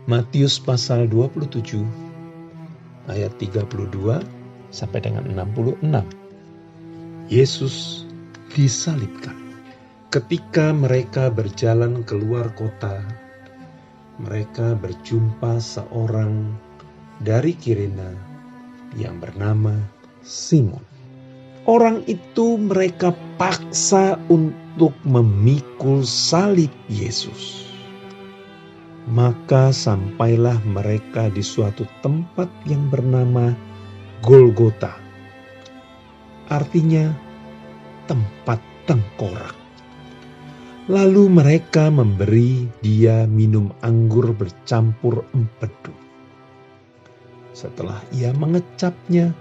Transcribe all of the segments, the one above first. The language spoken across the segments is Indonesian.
Matius pasal 27 ayat 32 sampai dengan 66. Yesus disalibkan. Ketika mereka berjalan keluar kota, mereka berjumpa seorang dari Kirene yang bernama Simon. Orang itu mereka paksa untuk memikul salib Yesus. Maka sampailah mereka di suatu tempat yang bernama Golgota. Artinya tempat tengkorak. Lalu mereka memberi dia minum anggur bercampur empedu. Setelah ia mengecapnya,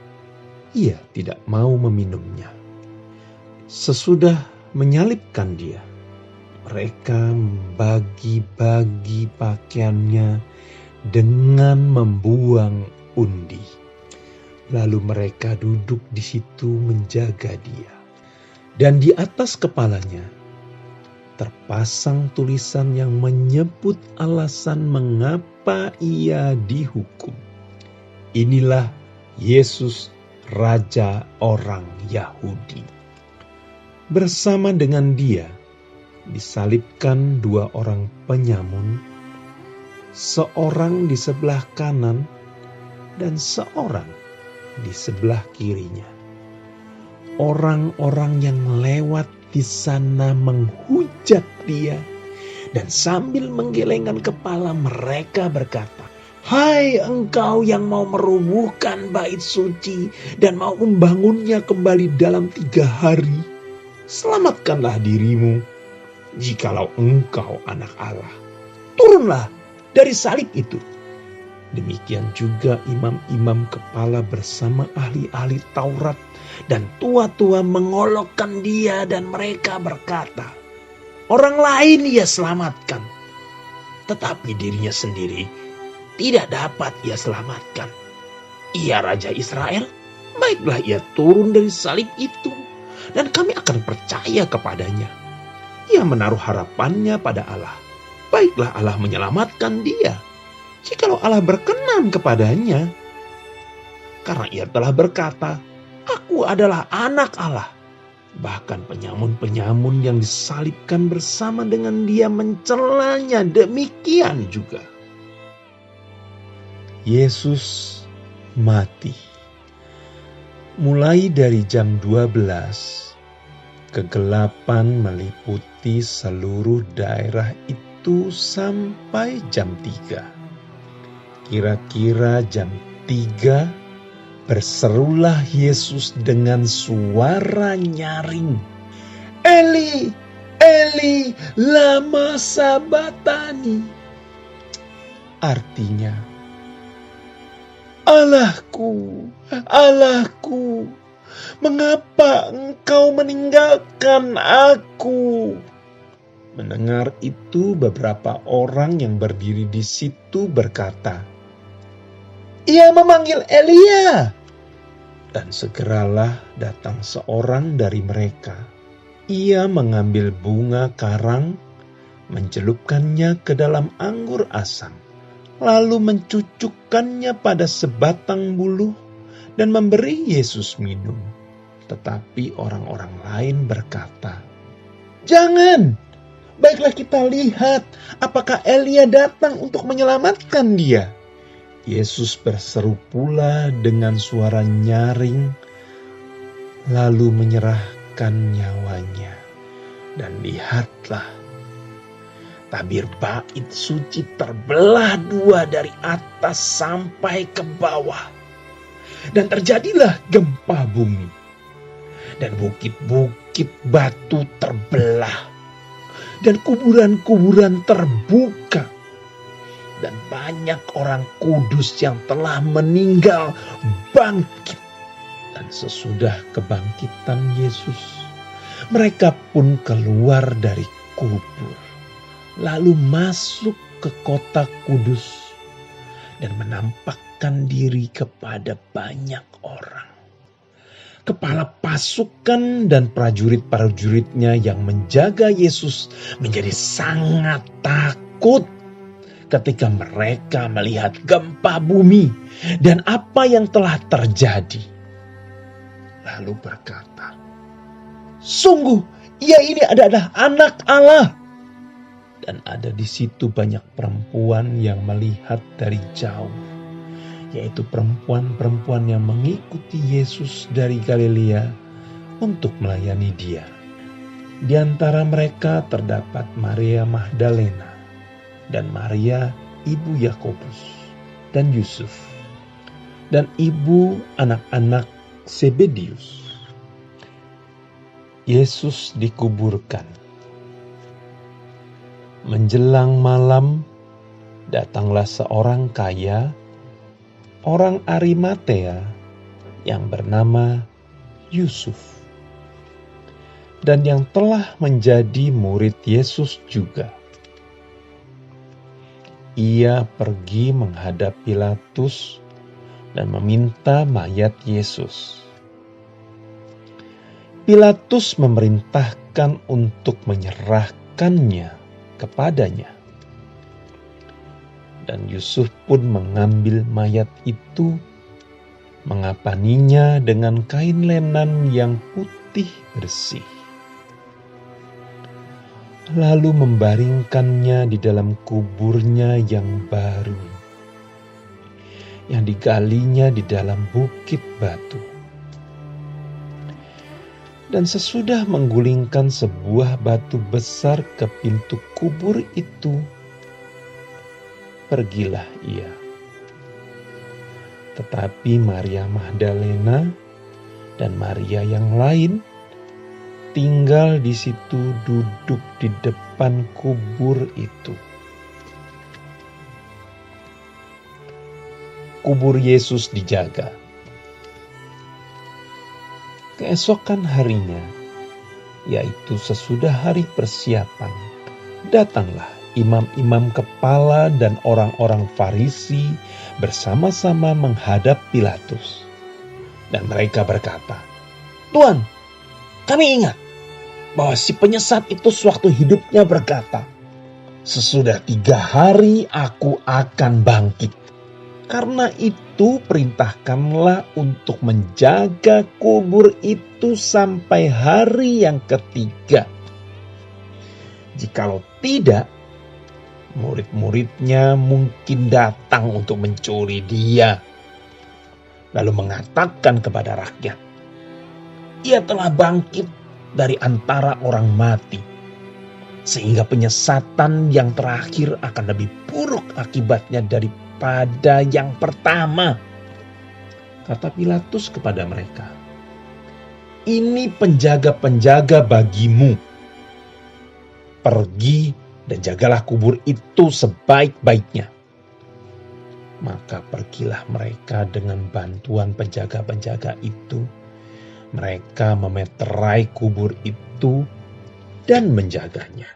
ia tidak mau meminumnya. Sesudah menyalibkan dia, mereka membagi-bagi pakaiannya dengan membuang undi. Lalu mereka duduk di situ menjaga dia. Dan di atas kepalanya terpasang tulisan yang menyebut alasan mengapa ia dihukum. Inilah Yesus, Raja orang Yahudi. Bersama dengan dia disalibkan dua orang penyamun, seorang di sebelah kanan dan seorang di sebelah kirinya. Orang-orang yang lewat di sana menghujat dia, dan sambil menggelengkan kepala mereka berkata, "Hai engkau yang mau merubuhkan bait suci dan mau membangunnya kembali dalam 3 hari, selamatkanlah dirimu. Jikalau engkau anak Allah, turunlah dari salib itu." Demikian juga imam-imam kepala bersama ahli-ahli Taurat dan tua-tua mengolokkan dia, dan mereka berkata, "Orang lain ia selamatkan, tetapi dirinya sendiri tidak dapat ia selamatkan. Ia Raja Israel, baiklah ia turun dari salib itu, dan kami akan percaya kepadanya. Ia menaruh harapannya pada Allah, baiklah Allah menyelamatkan dia, jikalau Allah berkenan kepadanya. Karena ia telah berkata, Aku adalah anak Allah." Bahkan penyamun-penyamun yang disalibkan bersama dengan dia mencelanya demikian juga. Yesus mati. Mulai dari jam 12, kegelapan meliputi seluruh daerah itu sampai jam 3. Kira-kira jam 3, berserulah Yesus dengan suara nyaring, "Eli, Eli, lama sabatani." Artinya, "Allahku, Allahku, mengapa engkau meninggalkan aku?" Mendengar itu, beberapa orang yang berdiri di situ berkata, "Ia memanggil Elia." Dan segeralah datang seorang dari mereka. Ia mengambil bunga karang, mencelupkannya ke dalam anggur asam, lalu mencucukkannya pada sebatang buluh dan memberi Yesus minum. Tetapi orang-orang lain berkata, "Jangan, baiklah kita lihat apakah Elia datang untuk menyelamatkan dia." Yesus berseru pula dengan suara nyaring, lalu menyerahkan nyawanya. Dan lihatlah, tabir bait suci terbelah 2 dari atas sampai ke bawah. Dan terjadilah gempa bumi. Dan bukit-bukit batu terbelah. Dan kuburan-kuburan terbuka. Dan banyak orang kudus yang telah meninggal bangkit. Dan sesudah kebangkitan Yesus, mereka pun keluar dari kubur, lalu masuk ke kota kudus dan menampakkan diri kepada banyak orang. Kepala pasukan dan prajurit-prajuritnya yang menjaga Yesus menjadi sangat takut ketika mereka melihat gempa bumi dan apa yang telah terjadi. Lalu berkata, "Sungguh, ia ini adalah Anak Allah." Dan ada di situ banyak perempuan yang melihat dari jauh, yaitu perempuan-perempuan yang mengikuti Yesus dari Galilea untuk melayani Dia. Di antara mereka terdapat Maria Magdalena dan Maria ibu Yakobus dan Yusuf dan ibu anak-anak Zebedius. Yesus dikuburkan. Menjelang malam, datanglah seorang kaya, orang Arimatea, yang bernama Yusuf, dan yang telah menjadi murid Yesus juga. Ia pergi menghadap Pilatus dan meminta mayat Yesus. Pilatus memerintahkan untuk menyerahkannya kepadanya. Dan Yusuf pun mengambil mayat itu, mengapaninya dengan kain lenan yang putih bersih. Lalu membaringkannya di dalam kuburnya yang baru, yang digalinya di dalam bukit batu. Dan sesudah menggulingkan sebuah batu besar ke pintu kubur itu, pergilah ia. Tetapi Maria Magdalena dan Maria yang lain tinggal di situ, duduk di depan kubur itu. Kubur Yesus dijaga. Keesokan harinya, yaitu sesudah hari persiapan, datanglah imam-imam kepala dan orang-orang Farisi bersama-sama menghadap Pilatus. Dan mereka berkata, "Tuan, kami ingat bahwa si penyesat itu sewaktu hidupnya berkata, 'Sesudah 3 hari aku akan bangkit.' Karena itu perintahkanlah untuk menjaga kubur itu sampai hari yang ketiga. Jikalau tidak, murid-muridnya mungkin datang untuk mencuri Dia, lalu mengatakan kepada rakyat, 'Ia telah bangkit dari antara orang mati,' sehingga penyesatan yang terakhir akan lebih buruk akibatnya daripada yang pertama." Kata Pilatus kepada mereka, "Ini penjaga-penjaga bagimu. Pergi dan jagalah kubur itu sebaik-baiknya." Maka pergilah mereka dengan bantuan penjaga-penjaga itu. Mereka memeterai kubur itu dan menjaganya.